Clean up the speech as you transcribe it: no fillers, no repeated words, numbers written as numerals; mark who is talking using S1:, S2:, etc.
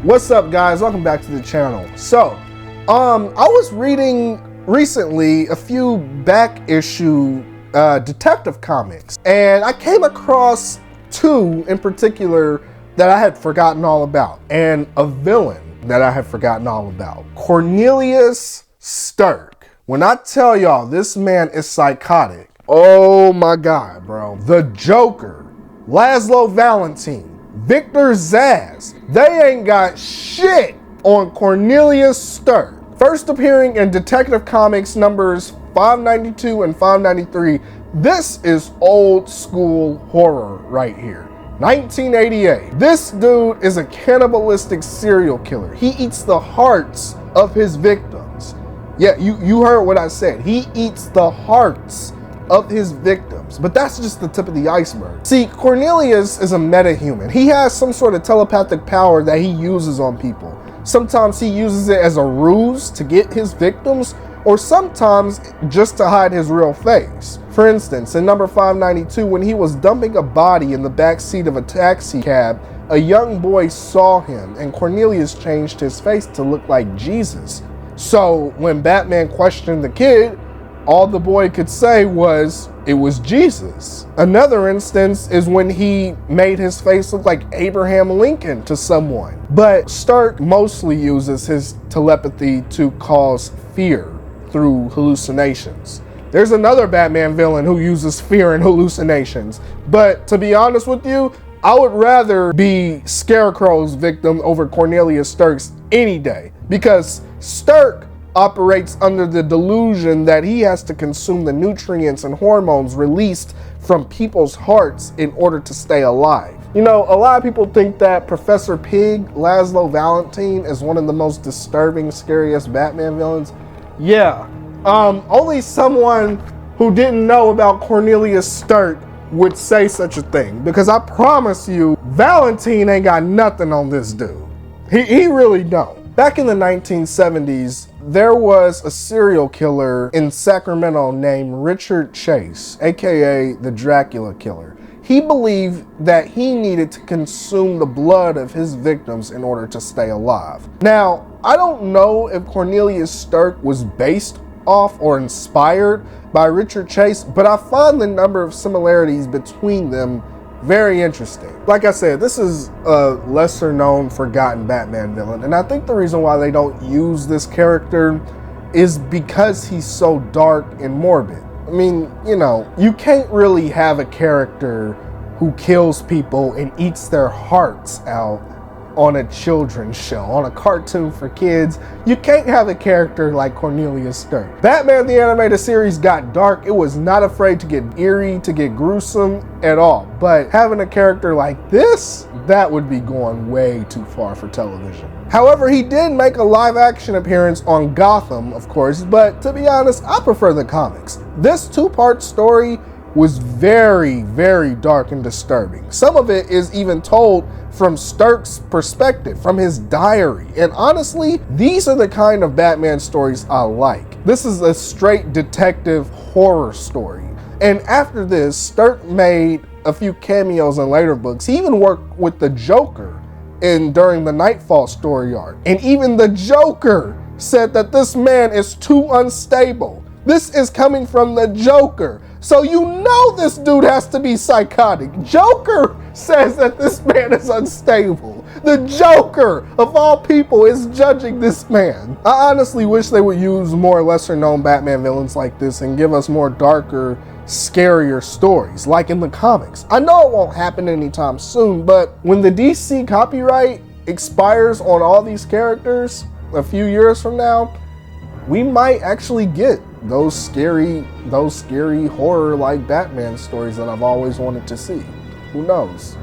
S1: What's up, guys? Welcome back to the channel. So, I was reading recently a few back issue detective comics, and I came across two in particular that I had forgotten all about, and a villain that I had forgotten all about. Cornelius Stirk. When I tell y'all this man is psychotic, oh my God, bro. The Joker, Laszlo Valentine, Victor Zsasz, they ain't got shit on Cornelius Stirk. First appearing in Detective Comics numbers 592 and 593, this is old school horror right here. 1988. This dude is a cannibalistic serial killer. He eats the hearts of his victims. Yeah, you heard what I said. He eats the hearts of his victims, but that's just the tip of the iceberg. See, Cornelius is a metahuman. He has some sort of telepathic power that he uses on people. Sometimes he uses it as a ruse to get his victims, or sometimes just to hide his real face. For instance, in number 592, when he was dumping a body in the back seat of a taxi cab, a young boy saw him, and Cornelius changed his face to look like Jesus. So when Batman questioned the kid, all the boy could say was, it was Jesus. Another instance is when he made his face look like Abraham Lincoln to someone. But Stirk mostly uses his telepathy to cause fear through hallucinations. There's another Batman villain who uses fear and hallucinations. But to be honest with you, I would rather be Scarecrow's victim over Cornelius Stirk's any day, because Stirk operates under the delusion that he has to consume the nutrients and hormones released from people's hearts in order to stay alive. You know, a lot of people think that Professor Pig, Laszlo Valentine, is one of the most disturbing, scariest Batman villains. Yeah, only someone who didn't know about Cornelius Stirk would say such a thing, because I promise you, Valentine ain't got nothing on this dude. He really don't. Back in the 1970s, there was a serial killer in Sacramento named Richard Chase, aka the Dracula Killer. He believed that he needed to consume the blood of his victims in order to stay alive. Now, I don't know if Cornelius Stirk was based off or inspired by Richard Chase, but I find the number of similarities between them very interesting. Like I said, this is a lesser known, forgotten Batman villain, and I think the reason why they don't use this character is because he's so dark and morbid. I mean, you know, you can't really have a character who kills people and eats their hearts out on a children's show, on a cartoon for kids. You can't have a character like Cornelius Stirk. Batman the Animated Series got dark. It was not afraid to get eerie, to get gruesome at all. But having a character like this, that would be going way too far for television. However, he did make a live action appearance on Gotham, of course, but to be honest, I prefer the comics. This two-part story was very, very dark and disturbing. Some of it is even told from Stirk's perspective, from his diary. And honestly, these are the kind of Batman stories I like. This is a straight detective horror story. And after this, Stirk made a few cameos in later books. He even worked with the Joker during the Nightfall story arc. And even the Joker said that this man is too unstable. This is coming from the Joker. So you know this dude has to be psychotic. Joker says that this man is unstable. The Joker, of all people, is judging this man. I honestly wish they would use more lesser known Batman villains like this and give us more darker, scarier stories, like in the comics. I know it won't happen anytime soon, but when the DC copyright expires on all these characters a few years from now, we might actually get those scary horror like Batman stories that I've always wanted to see. Who knows?